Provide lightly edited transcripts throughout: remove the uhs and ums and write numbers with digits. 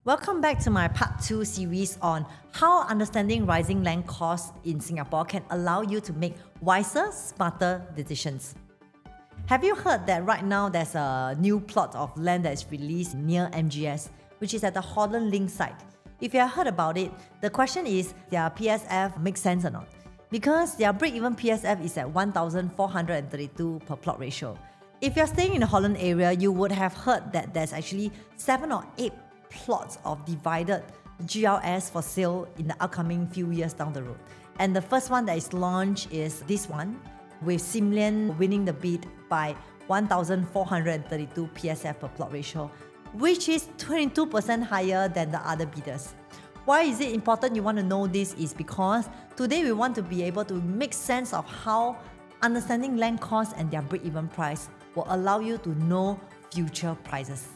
Welcome back to my part 2 series on how understanding rising land costs in Singapore can allow you to make wiser, smarter decisions. Have you heard that right now there's a new plot of land that is released near MGS, which is at the Holland Link site? If you have heard about it, the question is, their PSF makes sense or not? Because their break-even PSF is at 1,432 per plot ratio. If you're staying in the Holland area, you would have heard that there's actually 7 or 8 plots of divided GLS for sale in the upcoming few years down the road. And the first one that is launched is this one, with Sim Lim winning the bid by 1,432 PSF per plot ratio, which is 22% higher than the other bidders. Why is it important you want to know this is because today we want to be able to make sense of how understanding land costs and their break-even price will allow you to know future prices.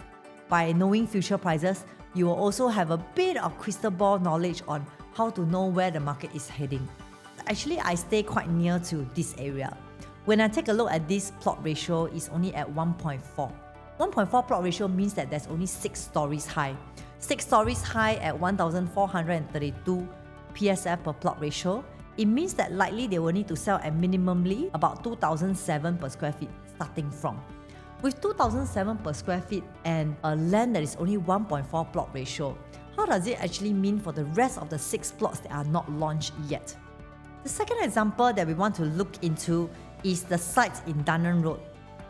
By knowing future prices, you will also have a bit of crystal ball knowledge on how to know where the market is heading. Actually, I stay quite near to this area. When I take a look at this plot ratio, it's only at 1.4. 1.4 plot ratio means that there's only 6 stories high. 6 stories high at 1,432 PSF per plot ratio. It means that likely they will need to sell at minimally about 2,007 per square feet starting from. With 2,007 per square feet and a land that is only 1.4 plot ratio, how does it actually mean for the rest of the 6 plots that are not launched yet? The second example that we want to look into is the site in Dunman Road.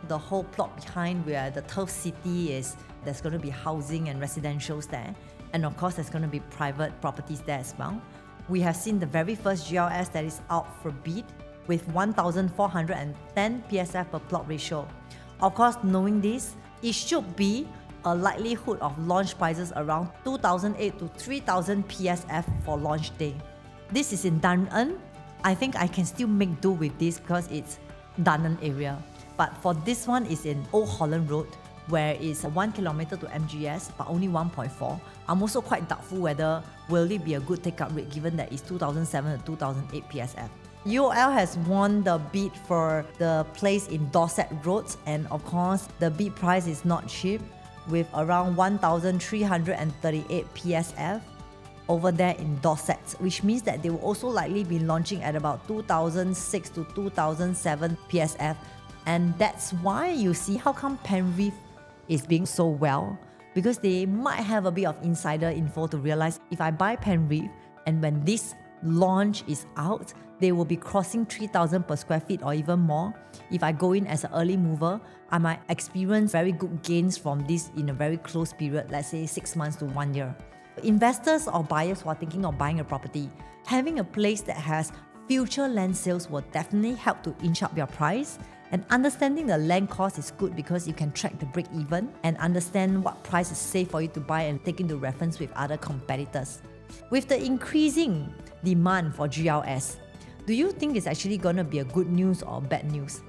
The whole plot behind where the Turf City is, there's going to be housing and residentials there. And of course, there's going to be private properties there as well. We have seen the very first GLS that is out for bid with 1,410 PSF per plot ratio. Of course, knowing this, it should be a likelihood of launch prices around 2,008 to 3,000 PSF for launch day. This is in Dunman. I think I can still make do with this because it's Dunman area. But for this one, it's in Old Holland Road, where it's 1 kilometer to MGS, but only 1.4. I'm also quite doubtful whether will it be a good take-up rate given that it's 2007 to 2008 PSF. UOL has won the bid for the place in Dorset Road, and of course, the bid price is not cheap, with around 1,338 PSF over there in Dorset, which means that they will also likely be launching at about 2006 to 2007 PSF. And that's why you see how come Penrith is being so well, because they might have a bit of insider info to realize if I buy Penrith and when this launch is out, they will be crossing 3,000 per square feet or even more. If I go in as an early mover, I might experience very good gains from this in a very close period, let's say 6 months to 1 year. Investors or buyers who are thinking of buying a property, having a place that has future land sales will definitely help to inch up your price. And understanding the land cost is good because you can track the break even and understand what price is safe for you to buy and take into reference with other competitors. With the increasing demand for GLS, do you think it's actually going to be a good news or bad news?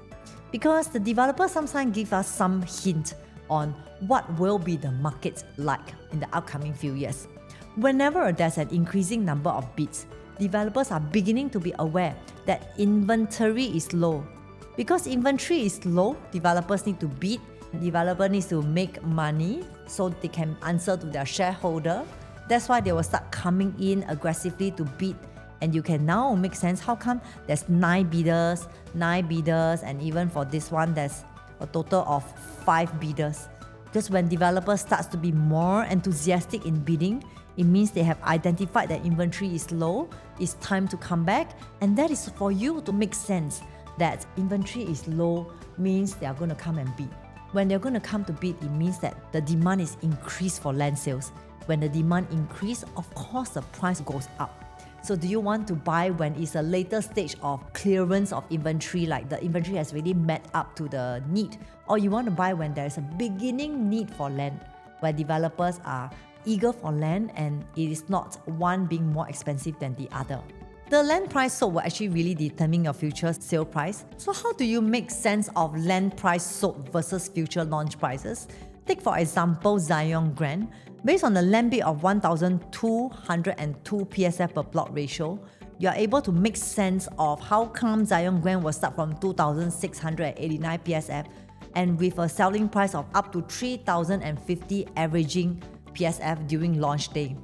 Because the developers sometimes give us some hint on what will be the market like in the upcoming few years. Whenever there's an increasing number of bids, developers are beginning to be aware that inventory is low. Because inventory is low, developers need to bid, developer needs to make money so they can answer to their shareholder. That's why they will start coming in aggressively to bid. And you can now make sense how come there's 9 bidders, and even for this one, there's a total of 5 bidders. Because when developers starts to be more enthusiastic in bidding, it means they have identified that inventory is low, it's time to come back, and that is for you to make sense that inventory is low means they are going to come and bid. When they're going to come to bid, it means that the demand is increased for land sales. When the demand increases, of course the price goes up. So do you want to buy when it's a later stage of clearance of inventory, like the inventory has really met up to the need? Or you want to buy when there's a beginning need for land, where developers are eager for land and it is not one being more expensive than the other? The land price sold will actually really determine your future sale price. So how do you make sense of land price sold versus future launch prices? Take for example Zion Grand. Based on the land bid of 1,202 PSF per plot ratio, you are able to make sense of how come Zion Grand will start from 2,689 PSF and with a selling price of up to 3,050 averaging PSF during launch day.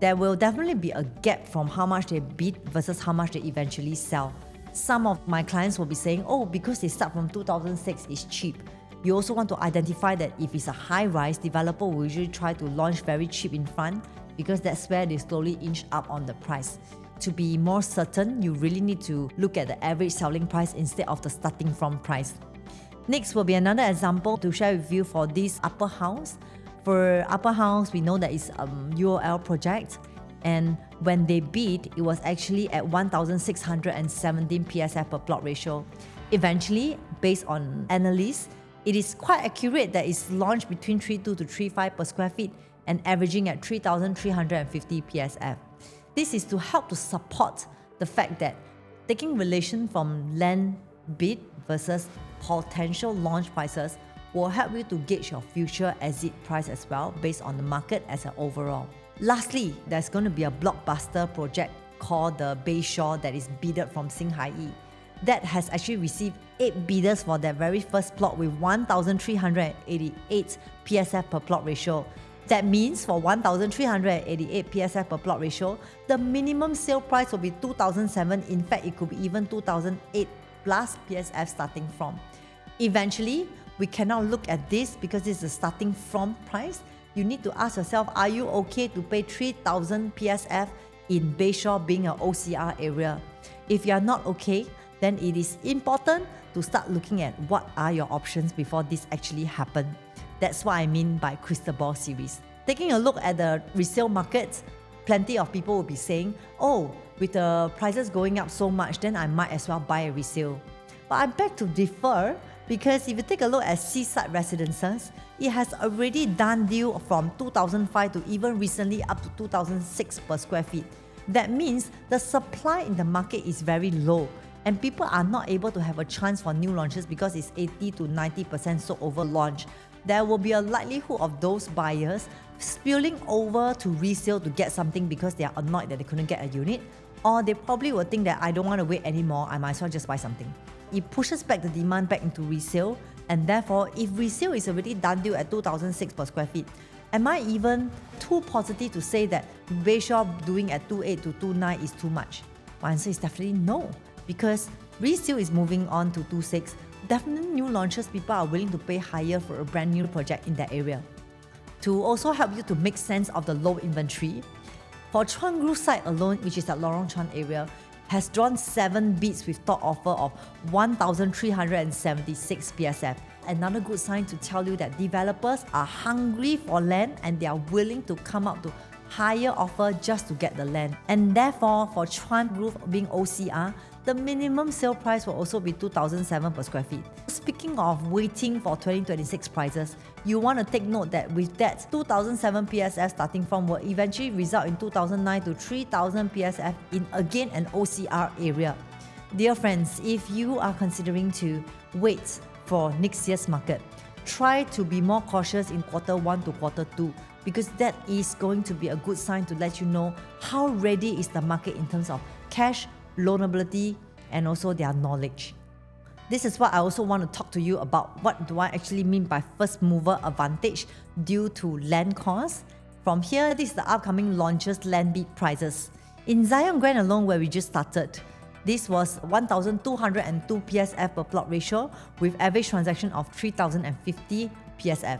There will definitely be a gap from how much they bid versus how much they eventually sell. Some of my clients will be saying, oh, because they start from 2006, it's cheap. You also want to identify that if it's a high rise, developer will usually try to launch very cheap in front because that's where they slowly inch up on the price. To be more certain, you really need to look at the average selling price instead of the starting from price. Next will be another example to share with you for this upper house. For upper house, we know that it's a UOL project, and when they bid, it was actually at 1,617 PSF per plot ratio. Eventually, based on analysts, it is quite accurate that it's launched between 3.2 to 3.5 per square feet and averaging at 3,350 PSF. This is to help to support the fact that taking relation from land bid versus potential launch prices will help you to gauge your future exit price as well based on the market as an overall. Lastly, there's going to be a blockbuster project called the Bayshore that is bidded from Xinghai. That has actually received 8 bidders for their very first plot with 1,388 PSF per plot ratio. That means for 1,388 PSF per plot ratio, the minimum sale price will be 2,007. In fact, it could be even 2,008 plus PSF starting from. Eventually, we cannot look at this because this is the starting from price. You need to ask yourself, are you okay to pay 3,000 PSF in Bayshore being an OCR area? If you are not okay, then it is important to start looking at what are your options before this actually happens. That's what I mean by crystal ball series. Taking a look at the resale market, plenty of people will be saying, oh, with the prices going up so much, then I might as well buy a resale. But I beg to differ because if you take a look at Seaside Residences, it has already done deal from 2005 to even recently up to 2006 per square feet. That means the supply in the market is very low and people are not able to have a chance for new launches because it's 80 to 90% sold over launch. There will be a likelihood of those buyers spilling over to resale to get something because they are annoyed that they couldn't get a unit, or they probably will think that I don't want to wait anymore, I might as well just buy something. It pushes back the demand back into resale, and therefore, if resale is already done deal at 2,006 per square feet, am I even too positive to say that Bayshore doing at 2.8 to 2.9 is too much? My answer is definitely no, because resale is moving on to 2.6. Definitely new launches, people are willing to pay higher for a brand new project in that area. To also help you to make sense of the low inventory, for Chuan Grove site alone, which is at Lorong Chuan area, has drawn 7 bids with top offer of 1,376 PSF. Another good sign to tell you that developers are hungry for land and they are willing to come up to higher offer just to get the land. And therefore, for Chuan Grove being OCR, the minimum sale price will also be 2,007 per square feet. Speaking of waiting for 2026 prices, you want to take note that with that 2,007 PSF starting from will eventually result in 2,009 to 3,000 PSF in again an OCR area. Dear friends, if you are considering to wait for next year's market, try to be more cautious in Q1 to Q2 because that is going to be a good sign to let you know how ready is the market in terms of cash, loanability, and also their knowledge. This is what I also want to talk to you about. What do I actually mean by first mover advantage due to land costs? From here, this is the upcoming launches land bid prices. In Zion Grand alone, where we just started, this was 1,202 PSF per plot ratio with average transaction of 3,050 PSF.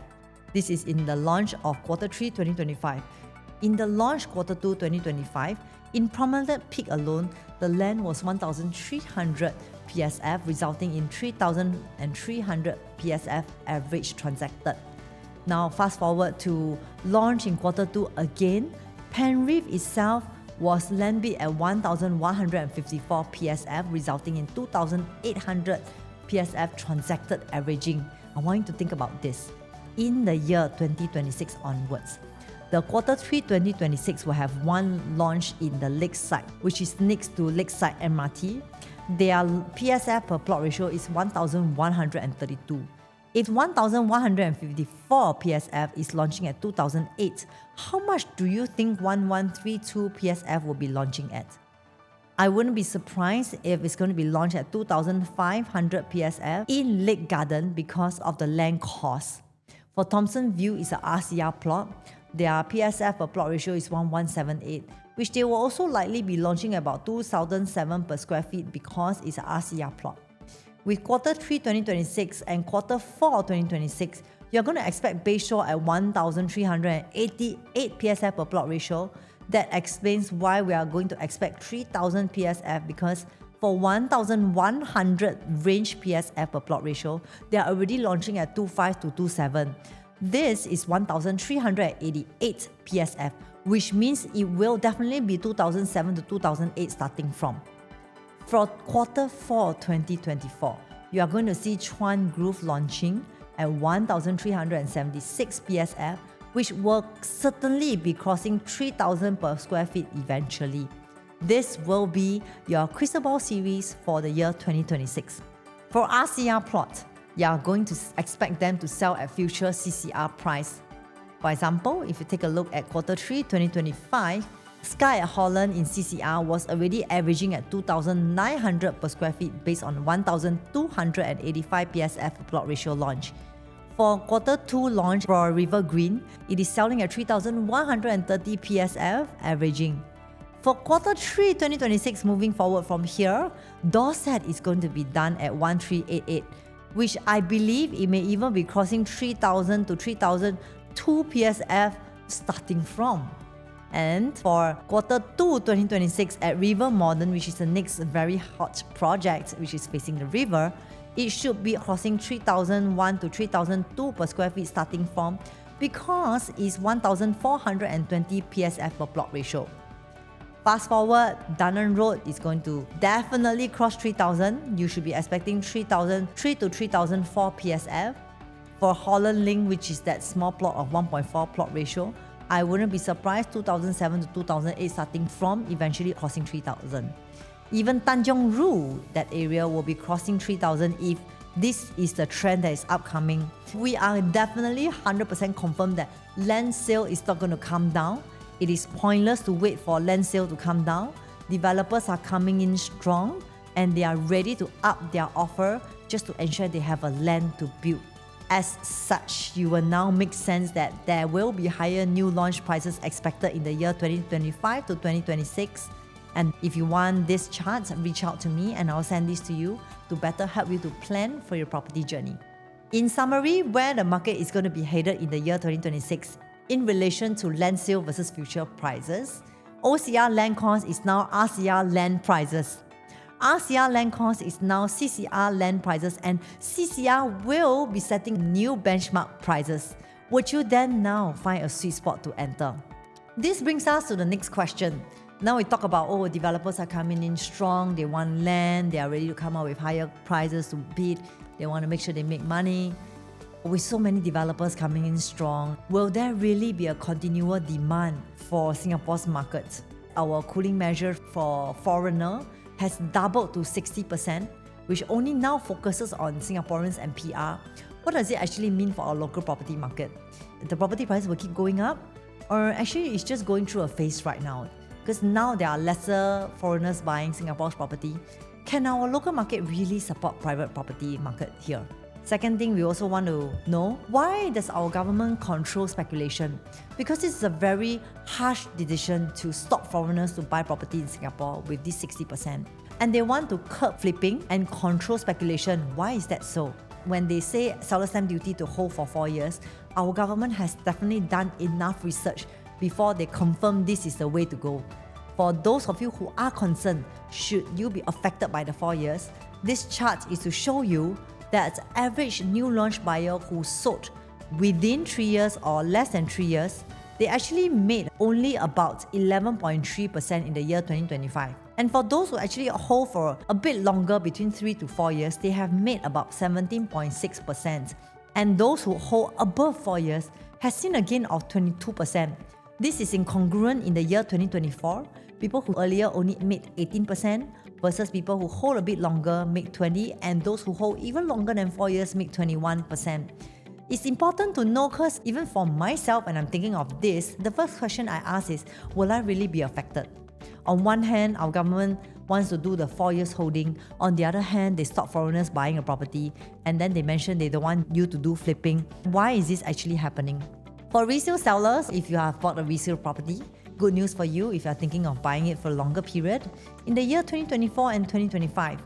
This is in the launch of Q3 2025. In the launch Q2 2025, in Promenade Peak alone, the land was 1,300 PSF, resulting in 3,300 PSF average transacted. Now, fast forward to launch in Q2 again, Penrith itself was land bid at 1,154 PSF, resulting in 2,800 PSF transacted averaging. I want you to think about this. In the year 2026 onwards, the Q3 2026 will have one launch in the Lakeside, which is next to Lakeside MRT. Their PSF per plot ratio is 1,132. If 1,154 PSF is launching at 2,008, how much do you think 1,132 PSF will be launching at? I wouldn't be surprised if it's going to be launched at 2,500 PSF in Lake Garden because of the land cost. For Thomson View, it's a RCR plot. their PSF per plot ratio is 1178, which they will also likely be launching about 2,007 per square feet because it's an RCR plot. With quarter 3 2026 and quarter 4 2026, you're going to expect Bayshore at 1,388 PSF per plot ratio. That explains why we are going to expect 3,000 PSF, because for 1,100 range PSF per plot ratio, they are already launching at 25 to 27. This is 1,388 PSF, which means it will definitely be 2007 to 2008 starting from. For quarter 4 2024, you are going to see Chuan Grove launching at 1,376 PSF, which will certainly be crossing 3,000 per square feet eventually. This will be your Crystal Ball series for the year 2026. For RCR plot, you are going to expect them to sell at future CCR price. For example, if you take a look at quarter 3 2025, Sky at Holland in CCR was already averaging at 2,900 per square feet based on 1,285 PSF plot ratio launch. For quarter 2 launch for River Green, it is selling at 3,130 PSF averaging. For quarter 3 2026 moving forward from here, Dorset is going to be done at 1,388, which I believe it may even be crossing 3,000 to 3,002 PSF starting from. And for quarter 2 2026 at River Modern, which is the next very hot project which is facing the river, it should be crossing 3,001 to 3,002 per square feet starting from, because it's 1,420 PSF per plot ratio. Fast forward, Dunnan Road is going to definitely cross 3,000. You should be expecting 3,003 to 3,004 PSF. For Holland Link, which is that small plot of 1.4 plot ratio, I wouldn't be surprised 2007 to 2008 starting from, eventually crossing 3,000. Even Tanjong Rhu, that area will be crossing 3,000 if this is the trend that is upcoming. We are definitely 100% confirmed that land sale is not going to come down. It is pointless to wait for land sale to come down. Developers are coming in strong and they are ready to up their offer just to ensure they have a land to build. As such, you will now make sense that there will be higher new launch prices expected in the year 2025 to 2026. And if you want this chart, reach out to me and I'll send this to you to better help you to plan for your property journey. In summary, where the market is going to be headed in the year 2026 in relation to land sale versus future prices, OCR land cost is now RCR land prices. RCR land cost is now CCR land prices, and CCR will be setting new benchmark prices. Would you then now find a sweet spot to enter? This brings us to the next question. Now we talk about, developers are coming in strong, they want land, they are ready to come out with higher prices to bid, they want to make sure they make money. With so many developers coming in strong, will there really be a continual demand for Singapore's market? Our cooling measure for foreigner has doubled to 60%, which only now focuses on Singaporeans and PR. What does it actually mean for our local property market? The property prices will keep going up? Or actually it's just going through a phase right now? Because now there are lesser foreigners buying Singapore's property. Can our local market really support private property market here? Second thing, we also want to know, why does our government control speculation? Because it's a very harsh decision to stop foreigners to buy property in Singapore with this 60%. And they want to curb flipping and control speculation. Why is that so? When they say seller stamp duty to hold for 4 years, our government has definitely done enough research before they confirm this is the way to go. For those of you who are concerned, should you be affected by the 4 years, this chart is to show you that average new launch buyer who sold within 3 years or less than 3 years, they actually made only about 11.3% in the year 2025. And for those who actually hold for a bit longer, between 3 to 4 years, they have made about 17.6%. And those who hold above 4 years has seen a gain of 22%. This is incongruent in the year 2024. People who earlier only made 18% versus people who hold a bit longer make 20%, and those who hold even longer than 4 years make 21%. It's important to know, because even for myself, when I'm thinking of this, the first question I ask is, will I really be affected? On one hand, our government wants to do the 4 years holding. On the other hand, they stop foreigners buying a property, and then they mention they don't want you to do flipping. Why is this actually happening? For resale sellers, if you have bought a resale property, good news for you if you are thinking of buying it for a longer period. In the year 2024 and 2025,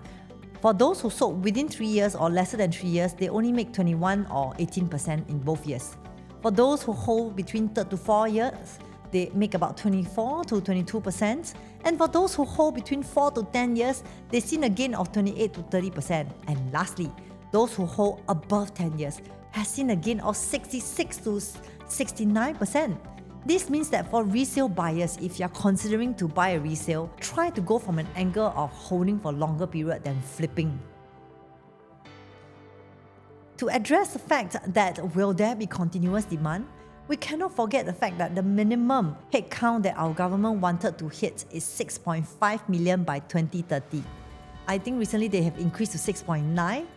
for those who sold within 3 years or lesser than 3 years, they only make 21 or 18% in both years. For those who hold between 3 to 4 years, they make about 24 to 22%. And for those who hold between 4 to 10 years, they see a gain of 28 to 30%. And lastly, those who hold above 10 years have seen a gain of 66 to 69%. This means that for resale buyers, if you're considering to buy a resale, try to go from an angle of holding for a longer period than flipping. To address the fact that will there be continuous demand, we cannot forget the fact that the minimum headcount that our government wanted to hit is 6.5 million by 2030. I think recently they have increased to 6.9.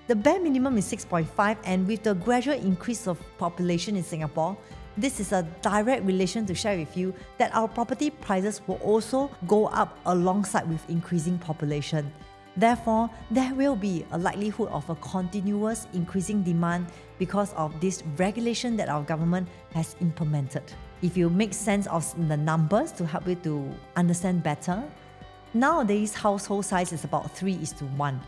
The bare minimum is 6.5, and with the gradual increase of population in Singapore, this is a direct relation to share with you that our property prices will also go up alongside with increasing population. Therefore, there will be a likelihood of a continuous increasing demand because of this regulation that our government has implemented. If you make sense of the numbers to help you to understand better, nowadays household size is about 3:1.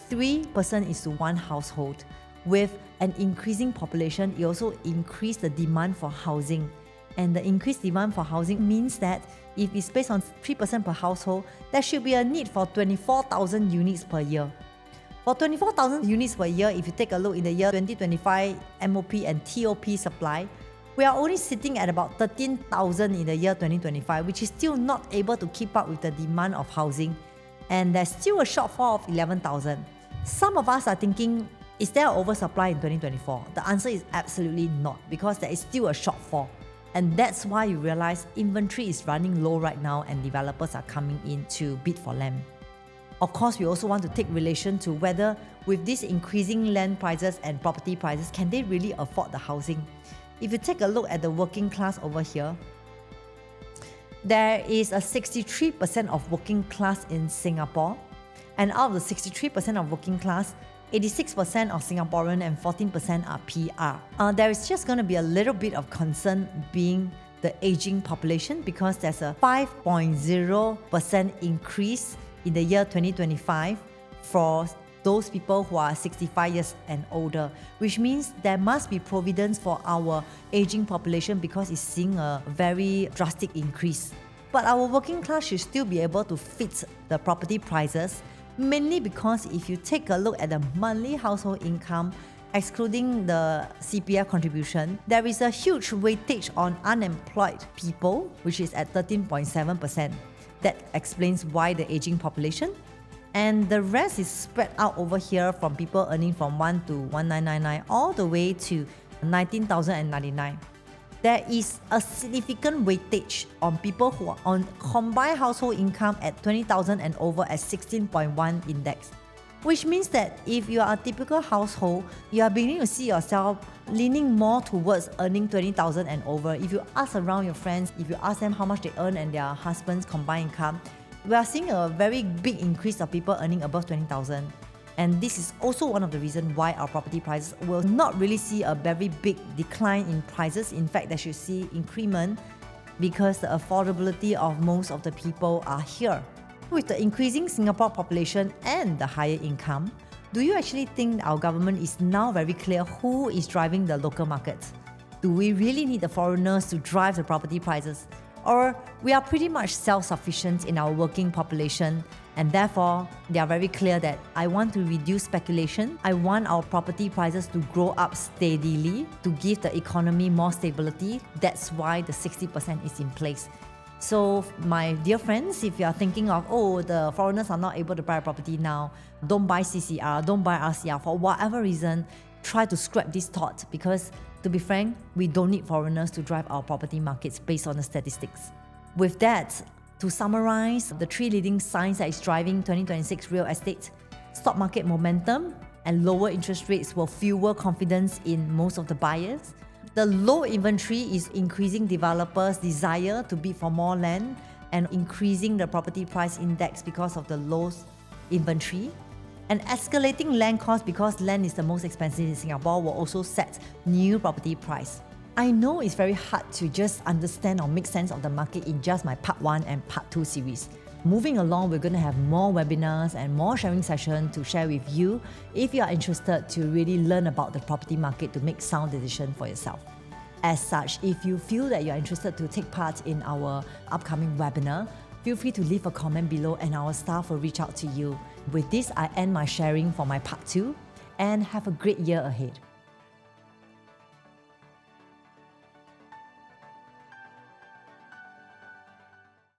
3 person is to 1 household. With an increasing population, it also increased the demand for housing. And the increased demand for housing means that if it's based on 3% per household, there should be a need for 24,000 units per year. For 24,000 units per year, if you take a look in the year 2025 MOP and TOP supply, we are only sitting at about 13,000 in the year 2025, which is still not able to keep up with the demand of housing. And there's still a shortfall of 11,000. Some of us are thinking, is there an oversupply in 2024? The answer is absolutely not, because there is still a shortfall. And that's why you realize inventory is running low right now and developers are coming in to bid for land. Of course, we also want to take relation to whether with these increasing land prices and property prices, can they really afford the housing? If you take a look at the working class over here, there is a 63% of working class in Singapore. And out of the 63% of working class, 86% of Singaporean and 14% are PR. There is just going to be a little bit of concern being the aging population, because there's a 5.0% increase in the year 2025 for those people who are 65 years and older, which means there must be providence for our aging population because it's seeing a very drastic increase. But our working class should still be able to fit the property prices, mainly because if you take a look at the monthly household income, excluding the CPF contribution, there is a huge weightage on unemployed people, which is at 13.7%. That explains why the aging population. And the rest is spread out over here from people earning from 1 to 1999 all the way to 19,099. There is a significant weightage on people who are on combined household income at 20,000 and over at 16.1 index. Which means that if you are a typical household, you are beginning to see yourself leaning more towards earning 20,000 and over. If you ask around your friends, if you ask them how much they earn and their husband's combined income, we are seeing a very big increase of people earning above 20,000. And this is also one of the reasons why our property prices will not really see a very big decline in prices. In fact, they should see increment because the affordability of most of the people are here. With the increasing Singapore population and the higher income, do you actually think our government is now very clear who is driving the local markets? Do we really need the foreigners to drive the property prices? Or we are pretty much self-sufficient in our working population, and therefore they are very clear that I want to reduce speculation. I want our property prices to grow up steadily to give the economy more stability. That's why the 60% is in place. So my dear friends, if you are thinking of, oh, the foreigners are not able to buy a property now, don't buy CCR, don't buy RCR, for whatever reason, try to scrap this thought, because to be frank, we don't need foreigners to drive our property markets based on the statistics. With that, to summarize, the 3 leading signs that is driving 2026 real estate: stock market momentum and lower interest rates will fuel confidence in most of the buyers. The low inventory is increasing developers' desire to bid for more land and increasing the property price index because of the low inventory. And escalating land costs, because land is the most expensive in Singapore, will also set new property price. I know it's very hard to just understand or make sense of the market in just my part 1 and part 2 series. Moving along, we're going to have more webinars and more sharing sessions to share with you if you are interested to really learn about the property market to make sound decisions for yourself. As such, if you feel that you're interested to take part in our upcoming webinar, feel free to leave a comment below and our staff will reach out to you. With this, I end my sharing for my part 2 and have a great year ahead.